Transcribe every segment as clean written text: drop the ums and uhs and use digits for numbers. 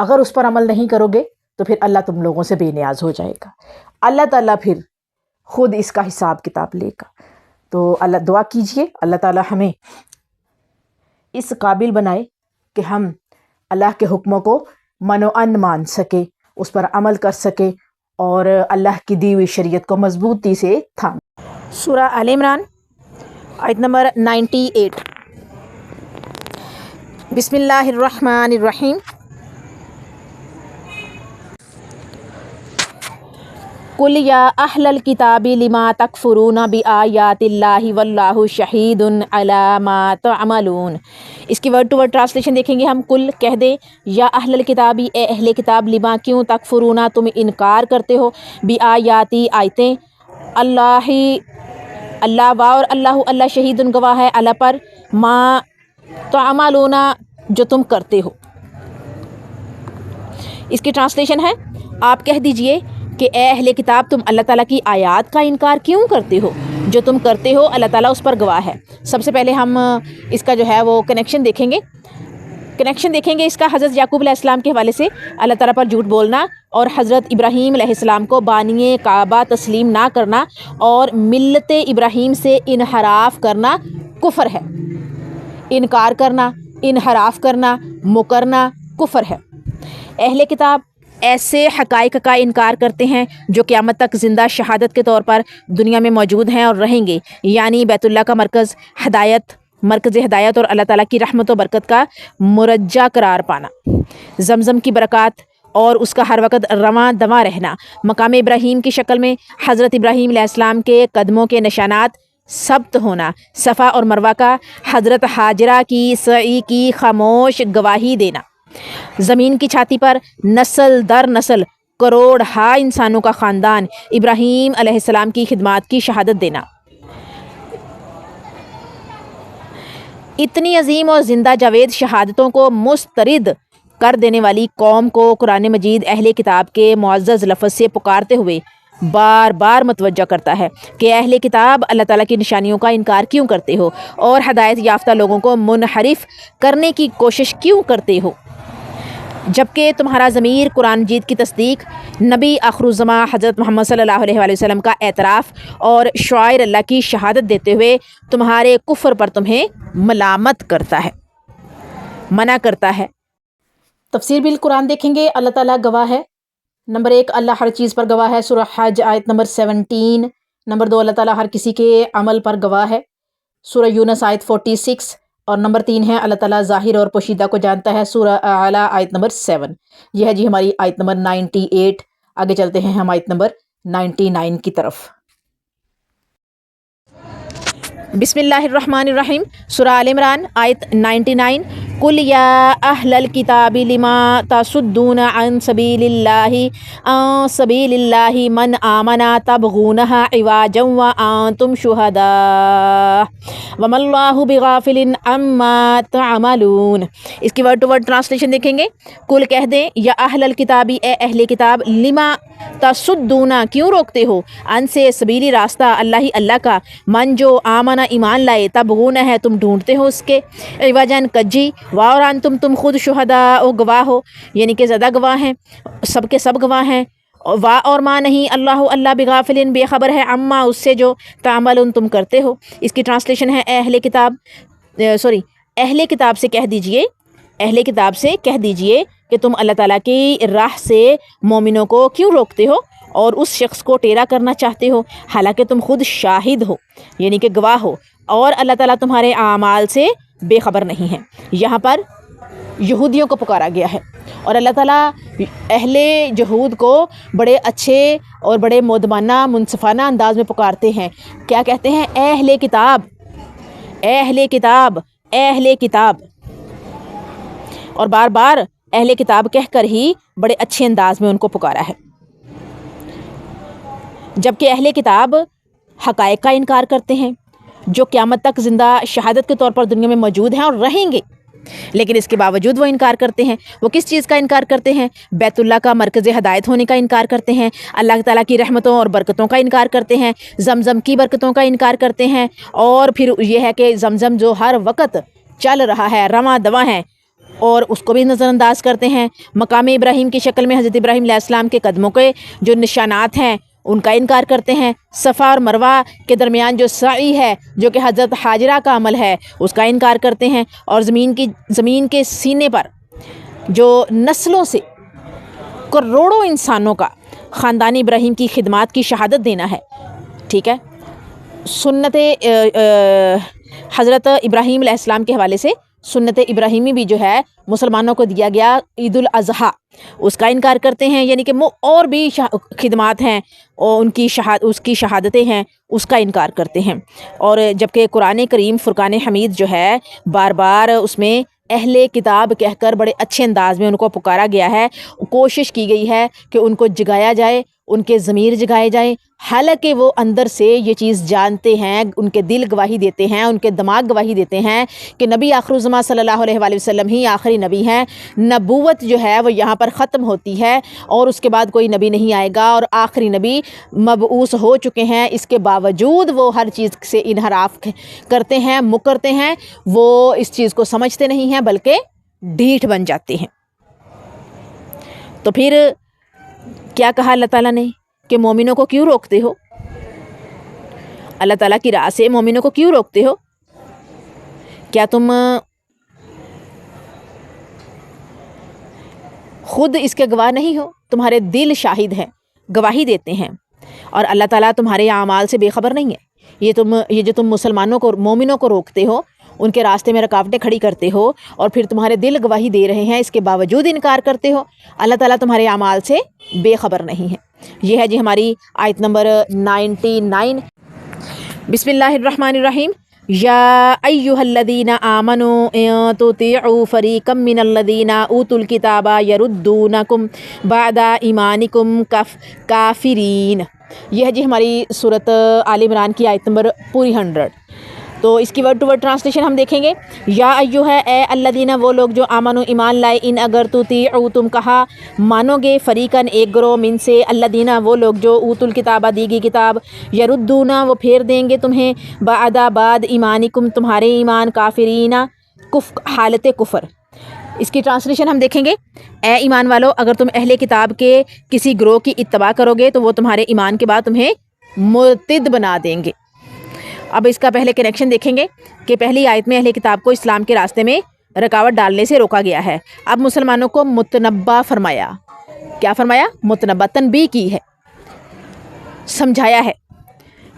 اگر اس پر عمل نہیں کرو گے تو پھر اللہ تم لوگوں سے بے نیاز ہو جائے گا، اللہ تعالیٰ پھر خود اس کا حساب کتاب لے گا۔ تو اللہ دعا کیجئے اللہ تعالیٰ ہمیں اس قابل بنائے کہ ہم اللہ کے حکموں کو من و ان مان سکے، اس پر عمل کر سکے اور اللہ کی دی ہوئی شریعت کو مضبوطی سے تھام۔ سورہ آل عمران آیت نمبر 98۔ بسم اللہ الرحمن الرحیم۔ قل یا اہل الکتاب لما تکفرون بآیات اللہ واللہ شہید علی ما تعملون۔ اس کی ورڈ ٹو ورڈ ٹرانسلیشن دیکھیں گے ہم۔ کل کہہ دے، یا اہل الکتابی اے اہل کتاب، لما کیوں، تکفرون تم انکار کرتے ہو، بآیاتی آیتیں، اللہ وا اور اللہ شہید گواہ ہے، اللہ پر، ما تعملون جو تم کرتے ہو۔ اس کی ٹرانسلیشن ہے، آپ کہہ دیجئے کہ اے اہل کتاب تم اللہ تعالیٰ کی آیات کا انکار کیوں کرتے ہو، جو تم کرتے ہو اللہ تعالیٰ اس پر گواہ ہے۔ سب سے پہلے ہم اس کا جو ہے وہ کنیکشن دیکھیں گے اس کا حضرت یعقوب علیہ السلام کے حوالے سے، اللہ تعالیٰ پر جھوٹ بولنا اور حضرت ابراہیم علیہ السلام کو بانی کعبہ تسلیم نہ کرنا اور ملت ابراہیم سے انحراف کرنا کفر ہے۔ انکار کرنا، انحراف کرنا، مکرنا کفر ہے۔ اہل کتاب ایسے حقائق کا انکار کرتے ہیں جو قیامت تک زندہ شہادت کے طور پر دنیا میں موجود ہیں اور رہیں گے، یعنی بیت اللہ کا مرکز ہدایت اور اللہ تعالیٰ کی رحمت و برکت کا مرجع قرار پانا، زمزم کی برکات اور اس کا ہر وقت رواں دواں رہنا، مقام ابراہیم کی شکل میں حضرت ابراہیم علیہ السلام کے قدموں کے نشانات ثبت ہونا، صفا اور مروہ کا حضرت حاجرہ کی سعی کی خاموش گواہی دینا، زمین کی چھاتی پر نسل در نسل کروڑ ہا انسانوں کا خاندان ابراہیم علیہ السلام کی خدمات کی شہادت دینا۔ اتنی عظیم اور زندہ جاوید شہادتوں کو مسترد کر دینے والی قوم کو قرآن مجید اہل کتاب کے معزز لفظ سے پکارتے ہوئے بار بار متوجہ کرتا ہے کہ اہل کتاب اللہ تعالیٰ کی نشانیوں کا انکار کیوں کرتے ہو اور ہدایت یافتہ لوگوں کو منحرف کرنے کی کوشش کیوں کرتے ہو، جبکہ تمہارا ضمیر قرآن مجید کی تصدیق، نبی آخر الزماں حضرت محمد صلی اللہ علیہ وآلہ وسلم کا اعتراف اور شعائر اللہ کی شہادت دیتے ہوئے تمہارے کفر پر تمہیں ملامت کرتا ہے، منع کرتا ہے۔ تفسیر بالقرآن دیکھیں گے، اللہ تعالیٰ گواہ ہے۔ نمبر 1، اللہ ہر چیز پر گواہ ہے، سورہ حج آیت نمبر 17۔ نمبر 2، اللہ تعالیٰ ہر کسی کے عمل پر گواہ ہے، سورہ یونس آیت 46۔ اور نمبر 3 ہے، اللہ تعالیٰ ظاہر اور پوشیدہ کو جانتا ہے، سورہ اعلیٰ آیت نمبر 7۔ یہ ہے جی ہماری آیت نمبر 98۔ آگے چلتے ہیں ہم آیت نمبر 99 کی طرف۔ بسم اللہ الرحمن الرحیم، سورہ آل عمران آیت 99۔ قل یا اہل الکتاب لما تصدون عن سبیل اللہ من آمن تبغونها عواجا وانتم شہداء وما اللہ بغافل عما تعملون۔ اس کی ورڈ ٹو ورڈ ٹرانسلیشن دیکھیں گے۔ قل کہہ دیں، یا اہل الکتابی اے اہل کتاب، لما تصدون کیوں روکتے ہو، ان سے سبیلی راستہ اللہ کا، من جو آمن ایمان لائے، تبغون ہے تم ڈھونڈتے ہو اس کے، عوجن کجی، واران تم خود شہداء او گواہ ہو، یعنی کہ زیادہ گواہ ہیں، سب کے سب گواہ ہیں، وا اور ماں نہیں، اللہ بغافل بے خبر ہے، اما اس سے جو تعملون تم کرتے ہو۔ اس کی ٹرانسلیشن ہے، اہل کتاب سے کہہ دیجئے کہ تم اللہ تعالیٰ کی راہ سے مومنوں کو کیوں روکتے ہو اور اس شخص کو ٹیڑھا کرنا چاہتے ہو، حالانکہ تم خود شاہد ہو، یعنی کہ گواہ ہو، اور اللہ تعالیٰ تمہارے اعمال سے بے خبر نہیں ہے۔ یہاں پر یہودیوں کو پکارا گیا ہے اور اللہ تعالیٰ اہل یہود کو بڑے اچھے اور بڑے مؤدبانہ منصفانہ انداز میں پکارتے ہیں۔ کیا کہتے ہیں؟ اے اہل کتاب، اے اہل کتاب، اے اہل کتاب، اور بار بار اہل کتاب کہہ کر ہی بڑے اچھے انداز میں ان کو پکارا ہے، جبکہ اہل کتاب حقائق کا انکار کرتے ہیں جو قیامت تک زندہ شہادت کے طور پر دنیا میں موجود ہیں اور رہیں گے، لیکن اس کے باوجود وہ انکار کرتے ہیں۔ وہ کس چیز کا انکار کرتے ہیں؟ بیت اللہ کا مرکز ہدایت ہونے کا انکار کرتے ہیں، اللہ تعالیٰ کی رحمتوں اور برکتوں کا انکار کرتے ہیں، زمزم کی برکتوں کا انکار کرتے ہیں، اور پھر یہ ہے کہ زمزم جو ہر وقت چل رہا ہے، رواں دواں ہے، اور اس کو بھی نظر انداز کرتے ہیں. مقام ابراہیم کی شکل میں حضرت ابراہیم علیہ السلام کے قدموں کے جو نشانات ہیں ان کا انکار کرتے ہیں. صفا اور مروہ کے درمیان جو سعی ہے جو کہ حضرت حاجرہ کا عمل ہے اس کا انکار کرتے ہیں. اور زمین کے سینے پر جو نسلوں سے کروڑوں انسانوں کا خاندان ابراہیم کی خدمات کی شہادت دینا ہے. ٹھیک ہے. سنت حضرت ابراہیم علیہ السلام کے حوالے سے سنت ابراہیمی بھی جو ہے مسلمانوں کو دیا گیا عید الاضحیٰ اس کا انکار کرتے ہیں. یعنی کہ اور بھی خدمات ہیں اور اس کی شہادتیں ہیں اس کا انکار کرتے ہیں. اور جبکہ قرآن کریم فرقان حمید جو ہے بار بار اس میں اہل کتاب کہہ کر بڑے اچھے انداز میں ان کو پکارا گیا ہے. کوشش کی گئی ہے کہ ان کو جگایا جائے, ان کے ضمیر جگائے جائیں, حالانکہ وہ اندر سے یہ چیز جانتے ہیں, ان کے دل گواہی دیتے ہیں, ان کے دماغ گواہی دیتے ہیں کہ نبی آخر الزماں صلی اللہ علیہ وآلہ وسلم ہی آخری نبی ہیں. نبوت جو ہے وہ یہاں پر ختم ہوتی ہے اور اس کے بعد کوئی نبی نہیں آئے گا اور آخری نبی مبعوث ہو چکے ہیں. اس کے باوجود وہ ہر چیز سے انحراف کرتے ہیں, مکرتے ہیں. وہ اس چیز کو سمجھتے نہیں ہیں بلکہ ڈھیٹ بن جاتے ہیں. تو پھر کیا کہا اللہ تعالیٰ نے کہ مومنوں کو کیوں روکتے ہو؟ اللہ تعالیٰ کی راہ سے مومنوں کو کیوں روکتے ہو؟ کیا تم خود اس کے گواہ نہیں ہو؟ تمہارے دل شاہد ہیں, گواہی دیتے ہیں, اور اللہ تعالیٰ تمہارے اعمال سے بے خبر نہیں ہے. یہ جو تم مسلمانوں کو مومنوں کو روکتے ہو, ان کے راستے میں رکاوٹیں کھڑی کرتے ہو اور پھر تمہارے دل گواہی دے رہے ہیں, اس کے باوجود انکار کرتے ہو, اللہ تعالیٰ تمہارے اعمال سے بے خبر نہیں ہے. یہ ہے جی ہماری آیت نمبر 99. بسم اللہ الرحمن الرحیم. یا ایہا الذین آمنوا ان تطیعوا فریقا من الذین اوتوا الکتاب یردونکم بعد ایمانکم کافرین. یہ ہے جی ہماری سورۃ آل عمران کی آیت نمبر پوری 100. تو اس کی ورڈ ٹو ورڈ ٹرانسلیشن ہم دیکھیں گے. یا ایو ہے اے الذین وہ لوگ جو آمنو ایمان لائے, ان اگر تطیعوا تم کہا مانو گے, فریقاً ایک گروہ, من سے الذین وہ لوگ جو اوتوا الکتاب دی گئی کتاب, یردونا وہ پھیر دیں گے تمہیں, بعد ایمانکم تمہارے ایمان, کافرین حالت کفر. اس کی ٹرانسلیشن ہم دیکھیں گے. اے ایمان والو اگر تم اہل کتاب کے کسی گروہ کی اتباع کرو گے تو وہ تمہارے ایمان کے بعد تمہیں مرتد بنا دیں گے. اب اس کا پہلے کنیکشن دیکھیں گے کہ پہلی آیت میں اہل کتاب کو اسلام کے راستے میں رکاوٹ ڈالنے سے روکا گیا ہے. اب مسلمانوں کو متنبہ فرمایا. کیا فرمایا؟ متنبہ, تنبیہ کی ہے, سمجھایا ہے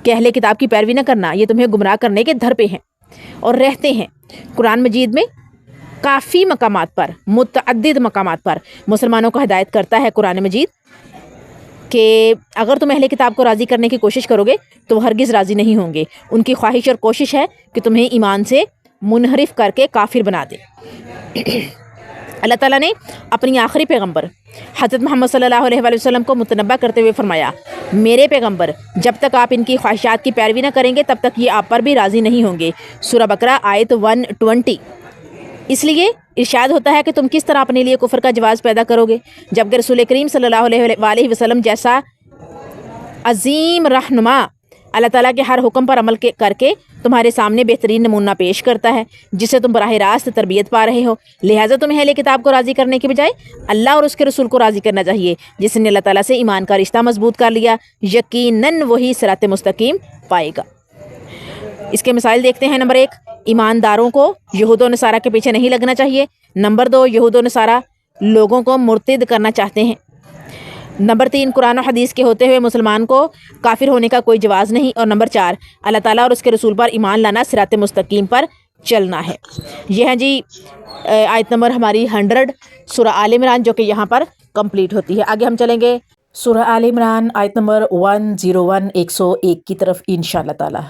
کہ اہل کتاب کی پیروی نہ کرنا, یہ تمہیں گمراہ کرنے کے در پہ ہیں اور رہتے ہیں. قرآن مجید میں کافی مقامات پر, متعدد مقامات پر مسلمانوں کو ہدایت کرتا ہے قرآن مجید کہ اگر تم اہل کتاب کو راضی کرنے کی کوشش کرو گے تو وہ ہرگز راضی نہیں ہوں گے. ان کی خواہش اور کوشش ہے کہ تمہیں ایمان سے منحرف کر کے کافر بنا دے. اللہ تعالیٰ نے اپنی آخری پیغمبر حضرت محمد صلی اللہ علیہ وآلہ وسلم کو متنبہ کرتے ہوئے فرمایا, میرے پیغمبر جب تک آپ ان کی خواہشات کی پیروی نہ کریں گے تب تک یہ آپ پر بھی راضی نہیں ہوں گے. سورہ بقرہ آیت 120. اس لیے ارشاد ہوتا ہے کہ تم کس طرح اپنے لیے کفر کا جواز پیدا کرو گے جبکہ رسول کریم صلی اللہ علیہ وآلہ وسلم جیسا عظیم رہنما اللہ تعالیٰ کے ہر حکم پر عمل کر کے تمہارے سامنے بہترین نمونہ پیش کرتا ہے جس سے تم براہ راست تربیت پا رہے ہو. لہٰذا تمہیں اہل کتاب کو راضی کرنے کے بجائے اللہ اور اس کے رسول کو راضی کرنا چاہیے جس نے اللہ تعالیٰ سے ایمان کا رشتہ مضبوط کر لیا. یقیناً وہی صراط مستقیم پائے گا. اس کے مسائل دیکھتے ہیں. نمبر 1, ایمانداروں کو یہود و نصارہ کے پیچھے نہیں لگنا چاہیے. نمبر 2, یہود و نصارہ لوگوں کو مرتد کرنا چاہتے ہیں. نمبر 3, قرآن و حدیث کے ہوتے ہوئے مسلمان کو کافر ہونے کا کوئی جواز نہیں. اور نمبر 4, اللہ تعالیٰ اور اس کے رسول پر ایمان لانا, صراط مستقیم پر چلنا ہے. یہ ہے جی آیت نمبر ہماری 100 سورہ آل عمران جو کہ یہاں پر کمپلیٹ ہوتی ہے. آگے ہم چلیں گے سورہ آل عمران آیت نمبر 101 101 کی طرف انشاءاللہ تعالیٰ.